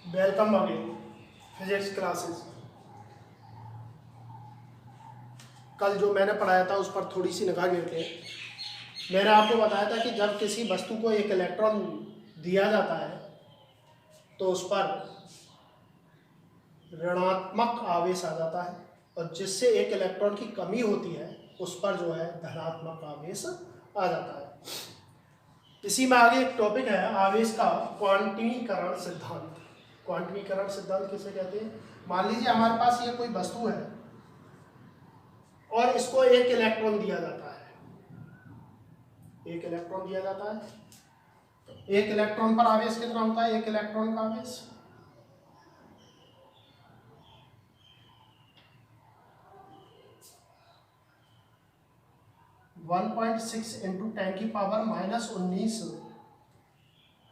Welcome again physics classes. कल जो मैंने पढ़ाया था उस पर थोड़ी सी निगाह गिरते हैं। मैंने आपको बताया था कि जब किसी वस्तु को एक इलेक्ट्रॉन दिया जाता है तो उस पर ऋणात्मक आवेश आ जाता है, और जिससे एक इलेक्ट्रॉन की कमी होती है उस पर जो है धनात्मक आवेश आ जाता है। इसी में आगे एक टॉपिक है आवेश का क्वांटमीकरण सिद्धांत। क्वांटमीकरण सिद्धांत किसे कहते हैं? मान लीजिए हमारे पास ये कोई वस्तु है और इसको एक इलेक्ट्रॉन दिया जाता है। एक इलेक्ट्रॉन दिया जाता है तो एक इलेक्ट्रॉन पर आवेश कितना होता है? एक इलेक्ट्रॉन का आवेश 1.6 इंटू 10⁻⁻19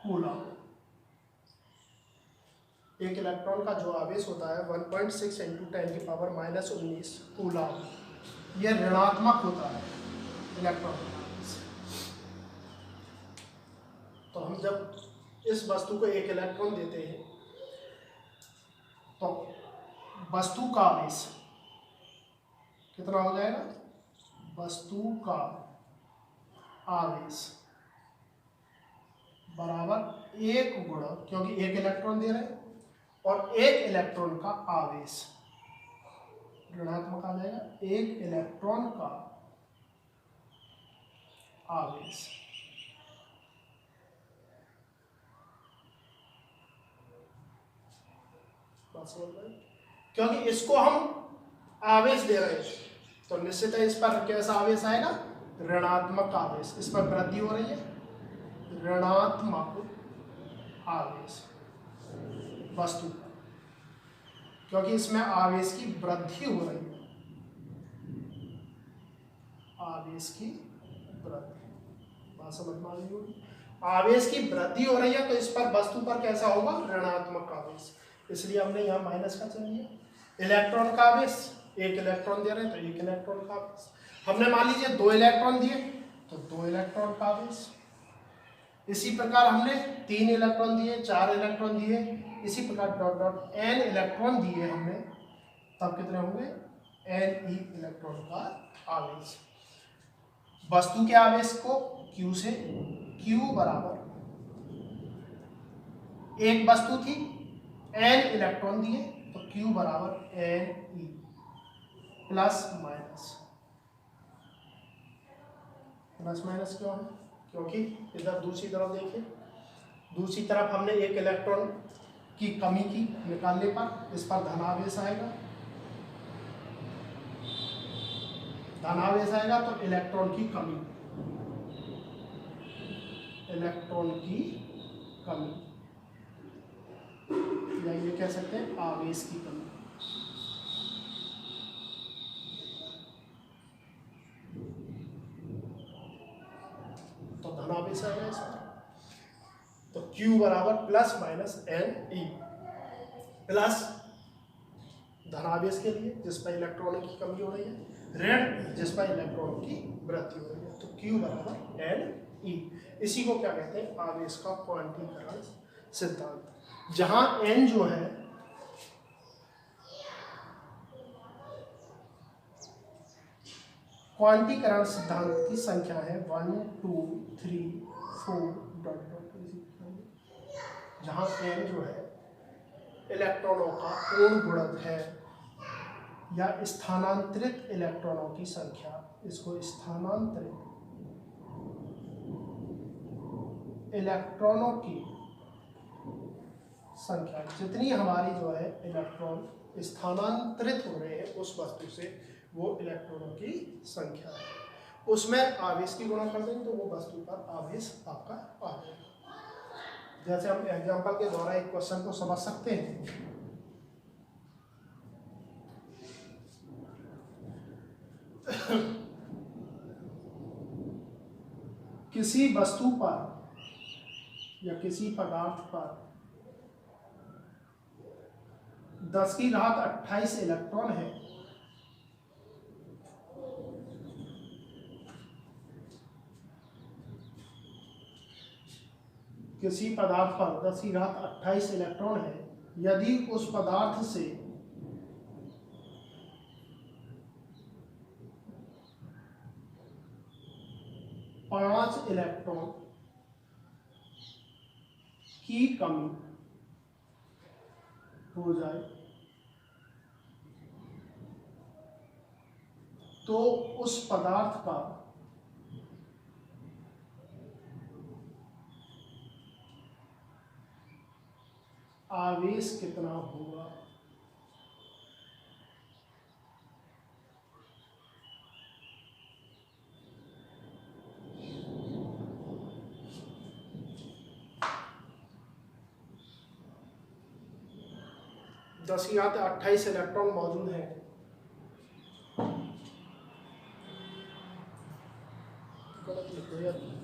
कूलम। एक इलेक्ट्रॉन का जो आवेश होता है 1.6 इंटू 10⁻⁻19 कूलम, यह ऋणात्मक होता है इलेक्ट्रॉन का आवेश। तो हम जब इस वस्तु को एक इलेक्ट्रॉन देते हैं तो वस्तु का आवेश कितना हो जाएगा? वस्तु का आवेश बराबर एक गुणा, क्योंकि एक इलेक्ट्रॉन दे रहे हैं, और एक इलेक्ट्रॉन का आवेश ऋणात्मक आ जाएगा। एक इलेक्ट्रॉन का आवेश बात समझ में आई? क्योंकि इसको हम आवेश दे रहे हैं तो निश्चित है इस पर कैसा आवेश आएगा? ऋणात्मक आवेश। इस पर वृद्धि हो रही है, ऋणात्मक आवेश वस्तु पर, क्योंकि इसमें आवेश की वृद्धि हो रही है। आवेश की वृद्धि, बात समझ में आ रही होगी? आवेश की वृद्धि हो रही है तो इस पर वस्तु पर कैसा होगा? ऋणात्मक आवेश। इसलिए हमने यहाँ माइनस का चिन्ह लिया। इलेक्ट्रॉन का आवेश, एक इलेक्ट्रॉन दे रहे हैं तो एक इलेक्ट्रॉन का आवेश। हमने मान लीजिए 2 इलेक्ट्रॉन दिए तो 2 इलेक्ट्रॉन का आवेश। इसी प्रकार हमने 3 इलेक्ट्रॉन दिए, 4 इलेक्ट्रॉन दिए, इसी प्रकार डॉट डॉट n इलेक्ट्रॉन दिए हमने, तब कितने होंगे? ne इलेक्ट्रॉन का आवेश। वस्तु के आवेश को q से, q बराबर, एक वस्तु थी, n इलेक्ट्रॉन दिए तो q बराबर ne plus minus. Plus minus क्यों है? क्योंकि इधर दूसरी तरफ देखिए, दूसरी तरफ हमने एक इलेक्ट्रॉन की कमी की, निकालने पर इस पर धनावेश आएगा। धनावेश आएगा तो इलेक्ट्रॉन की कमी, इलेक्ट्रॉन की कमी, या ये कह सकते हैं आवेश की कमी। तो धनावेश आएगा इस पर, तो Q बराबर प्लस माइनस Ne, प्लस धनावेश के लिए जिस पर इलेक्ट्रॉन की कमी हो रही है, ऋण जिस पर इलेक्ट्रॉन की वृद्धि हो रही है, तो Q बराबर Ne। इसी को क्या कहते हैं? आवेश का क्वांटीकरण सिद्धांत। जहां n जो है क्वांटीकरण सिद्धांत की संख्या है 1 2 3 4 डॉट डॉट, जहां n जो है इलेक्ट्रॉनों का पूर्ण गुणक है या स्थानांतरित इलेक्ट्रॉनों की संख्या, इसको स्थानांतरित इलेक्ट्रॉनों की संख्या, जितनी हमारी जो है इलेक्ट्रॉन स्थानांतरित हो रहे हैं उस वस्तु से, वो इलेक्ट्रॉनों की संख्या है। उसमें आवेश की गुणा कर देंगे तो वो वस्तु पर आवेश आपका आ जाएगा। जैसे हम एग्जांपल के द्वारा एक क्वेश्चन को समझ सकते हैं। किसी वस्तु पर या किसी पदार्थ पर 10⁻28 इलेक्ट्रॉन है, किसी पदार्थ पर 10⁻28 इलेक्ट्रॉन है यदि उस पदार्थ से पांच इलेक्ट्रॉन की कमी हो जाए तो उस पदार्थ का आवेश कितना होगा। दस की घात 28 इलेक्ट्रॉन मौजूद है।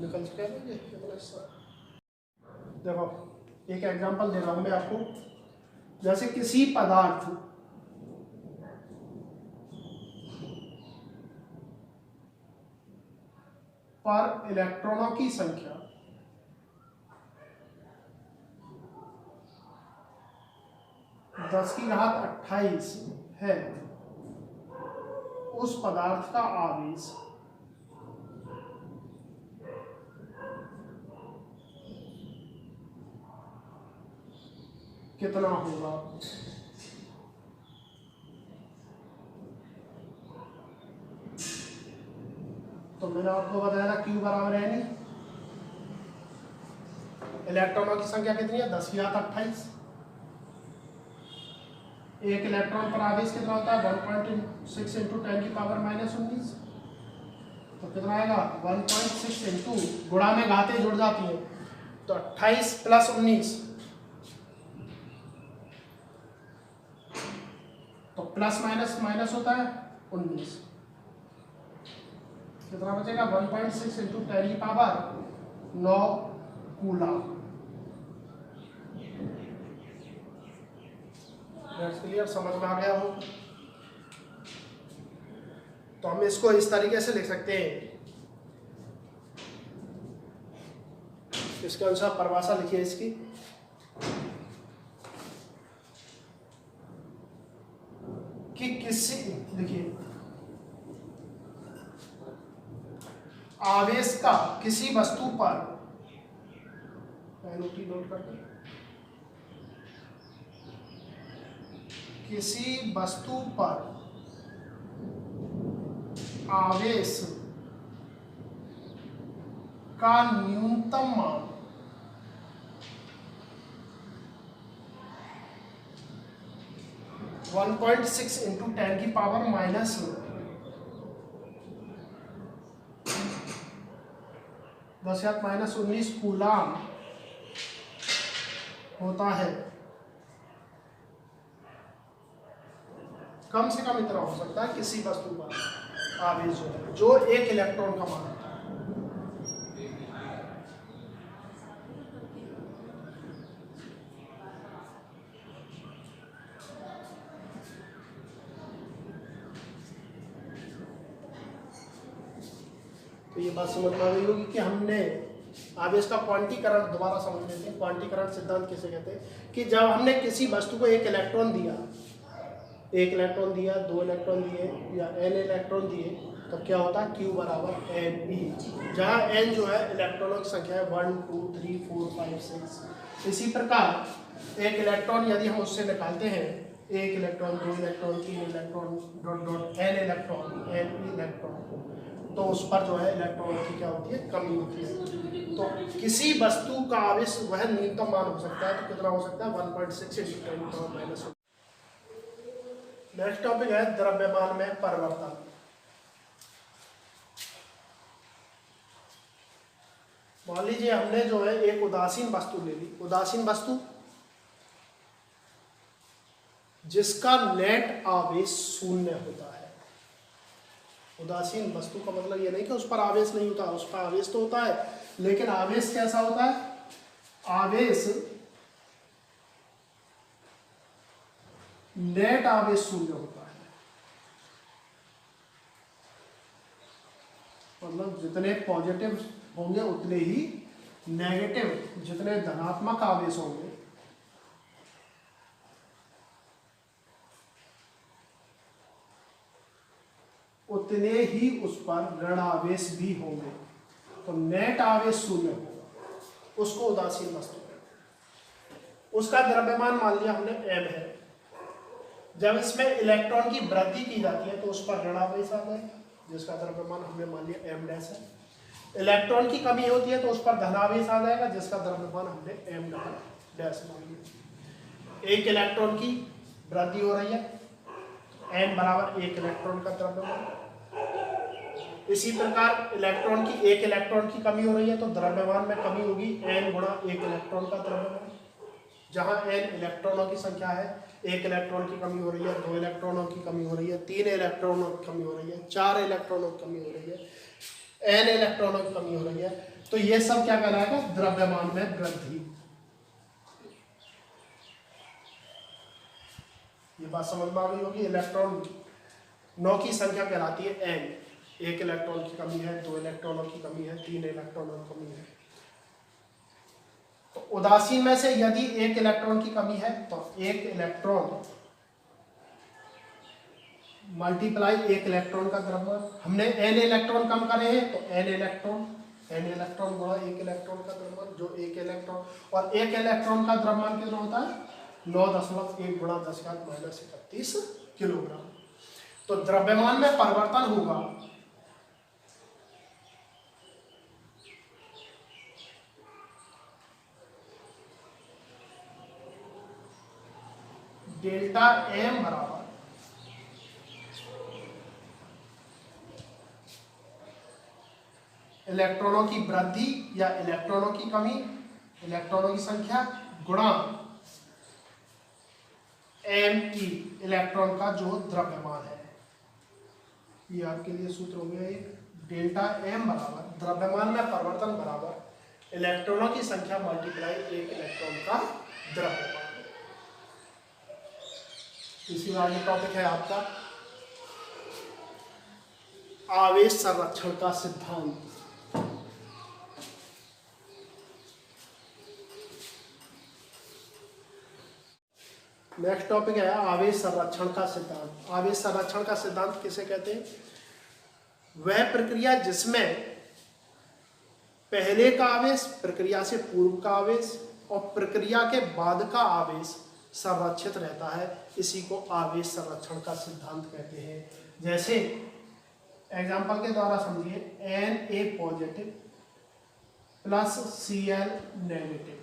निकल चुका है। देखो एक एग्जांपल दे रहा हूं मैं आपको। जैसे किसी पदार्थ पर इलेक्ट्रॉनों की संख्या 10 की घात 28 है, उस पदार्थ का आवेश कितना होगा। तो मैंने आपको बताया Q बराबर है नहीं, इलेक्ट्रॉनों की संख्या कितनी है 10 की घात 28। एक इलेक्ट्रॉन पर आवेश कितना होता है 1.6 इंटू 10 की पावर -19। तो कितना आएगा 1.6 इंटू, गुणा में घातें जुड़ जाती हैं, तो 28 प्लस 19, तो प्लस माइनस माइनस होता है 19। कितना बचेगा 1.6 इंटू 10 की पावर 9 कूलम। क्लियर, समझ में आ गया हो। तो हम इसको इस तरीके से लिख सकते हैं, इसके अनुसार परिभाषा लिखिए इसकी। कि किसी, देखिए आवेश का किसी वस्तु पर, नोट करते, किसी वस्तु पर आवेश का न्यूनतम मान 1.6 इंटू 10 की पावर -19 कूलम होता है। कम से कम इतना हो सकता है किसी वस्तु पर आवेश जो एक इलेक्ट्रॉन का मान होता है। तो ये बात समझ में आ गई होगी कि हमने आवेश का क्वांटीकरण दोबारा समझ लेते हैं। क्वांटीकरण सिद्धांत किसे कहते हैं कि जब हमने किसी वस्तु को एक इलेक्ट्रॉन दिया, दो इलेक्ट्रॉन दिए या n इलेक्ट्रॉन दिए, तो क्या होता है Q बराबर Ne, जहाँ n जो है इलेक्ट्रॉनों की संख्या है 1 2 3 4 5 6। इसी प्रकार एक इलेक्ट्रॉन यदि हम उससे निकालते हैं, एक इलेक्ट्रॉन, दो इलेक्ट्रॉन, तीन electron, dot dot n electron, तो उस पर जो है इलेक्ट्रॉन की क्या होती है, कमी होती है। तो किसी वस्तु का आवेश वह न्यूनतम मान हो सकता है, तो कितना हो सकता है 1.6 इंटू 10 की पावर -19। नेक्स्ट टॉपिक है द्रव्यमान में परिवर्तन। मान लीजिए हमने जो है एक उदासीन वस्तु ले ली, उदासीन वस्तु जिसका नेट आवेश 0 होता है। उदासीन वस्तु का मतलब ये नहीं कि उस पर आवेश नहीं होता, उस पर आवेश तो होता है, लेकिन आवेश कैसा होता है, आवेश नेट आवेश 0 होता है। मतलब जितने पॉजिटिव होंगे उतने ही नेगेटिव, जितने धनात्मक आवेश होंगे उतने ही उस पर ऋण आवेश भी होंगे। तो नेट आवेश शून्य होगा, उसको उदासीन वस्तु कहते हैं। उसका द्रव्यमान मान लिया हमने m है। जब इसमें इलेक्ट्रॉन की वृद्धि की जाती है तो उस पर ऋण आवेश आ जाएगा, जिसका द्रव्यमान हमने मान लिया m डैश है। इलेक्ट्रॉन की कमी होती है तो उस पर धनावेश आ जाएगा, जिसका द्रव्यमान हमने m डैश मान लिया। एक इलेक्ट्रॉन की वृद्धि हो रही है, n बराबर एक इलेक्ट्रॉन का द्रव्यमान। इसी प्रकार इलेक्ट्रॉन की एक इलेक्ट्रॉन की कमी हो रही है तो द्रव्यमान में कमी होगी n गुणा एक इलेक्ट्रॉन का द्रव्यमान। जहां n इलेक्ट्रॉनों की संख्या है, एक इलेक्ट्रॉन की कमी हो रही है, दो इलेक्ट्रॉनों की कमी हो रही है, तीन इलेक्ट्रॉनों की कमी हो रही है, चार इलेक्ट्रॉनों की कमी हो रही है, n इलेक्ट्रॉनों की कमी हो रही है, तो ये सब क्या कहलाएगा? द्रव्यमान में वृद्धि। ये बात समझ में आ गई होगी। इलेक्ट्रॉन नौ की संख्या कहलाती है n। एक इलेक्ट्रॉन की कमी है, दो इलेक्ट्रॉनों की कमी है, तीन इलेक्ट्रॉनों की कमी है। तो उदासीन में से यदि एक इलेक्ट्रॉन की कमी है तो एक इलेक्ट्रॉन मल्टीप्लाई एक इलेक्ट्रॉन का द्रव्यमान। हमने n इलेक्ट्रॉन कम करे हैं तो n इलेक्ट्रॉन गुणा एक इलेक्ट्रॉन का द्रव्यमान, जो एक इलेक्ट्रॉन, और एक इलेक्ट्रॉन का द्रव्यमान कितना होता है? 9.1 गुणा 10⁻31 किलोग्राम। तो द्रव्यमान में परिवर्तन होगा डेल्टा m बराबर इलेक्ट्रॉनों की वृद्धि या इलेक्ट्रॉनों की कमी, इलेक्ट्रॉनों की संख्या गुणा m इलेक्ट्रॉन का जो द्रव्यमान है। ये आपके लिए सूत्र हो गया एक। डेल्टा m बराबर द्रव्यमान में परिवर्तन बराबर इलेक्ट्रॉनों की संख्या मल्टीप्लाई एक इलेक्ट्रॉन का द्रव्यमान। इसी आगे टॉपिक है आपका आवेश संरक्षण का सिद्धांत। नेक्स्ट टॉपिक है आवेश संरक्षण का सिद्धांत। आवेश संरक्षण का सिद्धांत किसे कहते हैं? वह प्रक्रिया जिसमें पहले का आवेश, प्रक्रिया से पूर्व का आवेश और प्रक्रिया के बाद का आवेश संरक्षित रहता है, इसी को आवेश संरक्षण का सिद्धांत कहते हैं। जैसे एग्जांपल के द्वारा समझिए, Na positive plus Cl negative,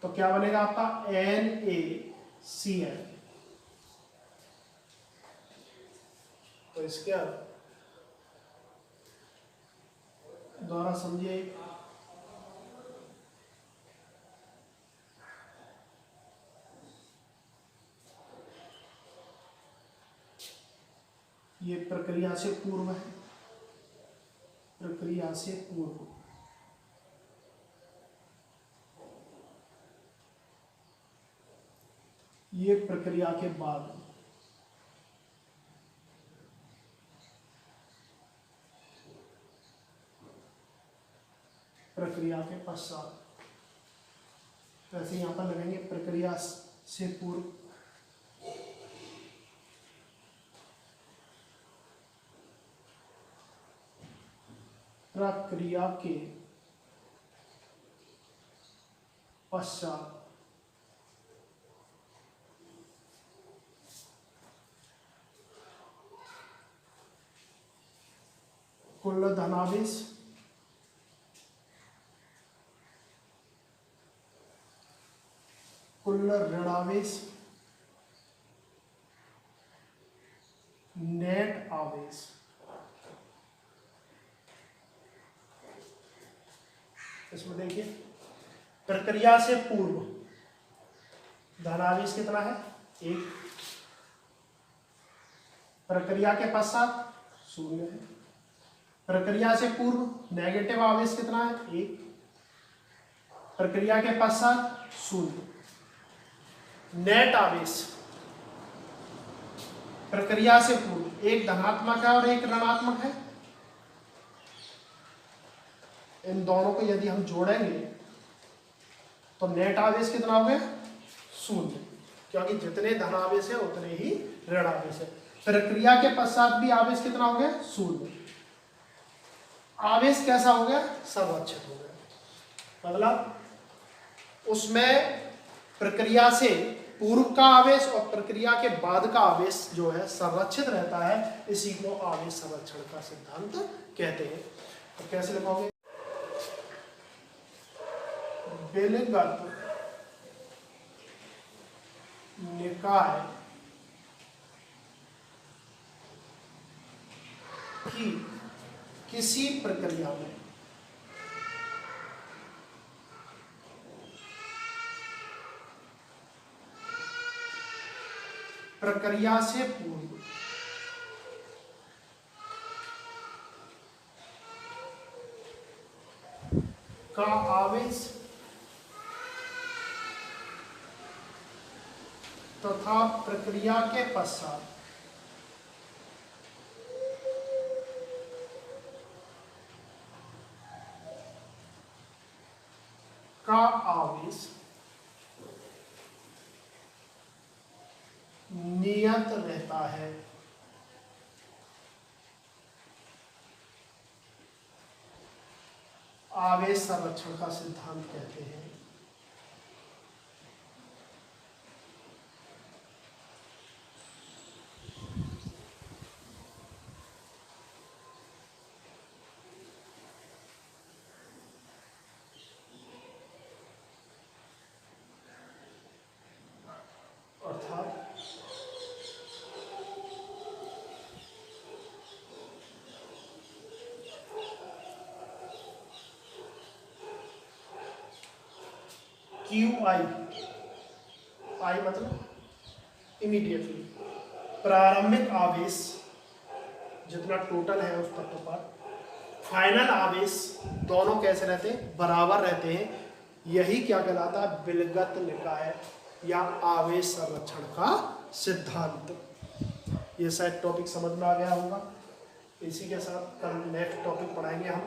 तो क्या बनेगा आपका? NaCl। तो इसके द्वारा समझिए, ये प्रक्रिया से पूर्व है, प्रक्रिया से पूर्व, ये प्रक्रिया के बाद, प्रक्रिया के पश्चात। वैसे यहां पर लगेंगे प्रक्रिया से पूर्व, प्रक्रिया के पश्चात, कुल धनावेश कुल ऋणावेश नेट आवेश। इसमें देखिए, प्रक्रिया से पूर्व धनावेश कितना है? 1। प्रक्रिया के पश्चात 0 है। प्रक्रिया से पूर्व नेगेटिव आवेश कितना है? 1। प्रक्रिया के पश्चात 0। नेट आवेश प्रक्रिया से पूर्व एक धनात्मक है और एक ऋणात्मक है। इन दोनों को यदि हम जोड़ेंगे तो नेट आवेश कितना हो गया? 0, क्योंकि जितने धनावेश है उतने ही ऋण आवेश है। प्रक्रिया के पश्चात भी आवेश कितना हो गया? शून्य। आवेश कैसा हो गया? संरक्षित हो गया। मतलब उसमें प्रक्रिया से पूर्व का आवेश और प्रक्रिया के बाद का आवेश जो है संरक्षित रहता है, इसी को आवेश संरक्षण का सिद्धांत कहते हैं। तो कैसे लिखोगे? विलयगत निकाय की किसी प्रक्रिया में प्रक्रिया से पूर्व का आवेश तथा प्रक्रिया के पश्चात का आवेश नियत रहता है। आवेश संरक्षण का सिद्धांत कहते हैं। अर्थात QI, I मतलब इमीडिएटली, प्रारंभिक आवेश जितना टोटल है उस तत्व पर, फाइनल आवेश, दोनों कैसे रहते हैं? बराबर रहते हैं। यही क्या कहलाता है? विलयगत निकाय या आवेश संरक्षण का सिद्धांत। ये शायद टॉपिक समझ में आ गया होगा। इसी के साथ कल नेक्स्ट टॉपिक पढ़ाएंगे हम।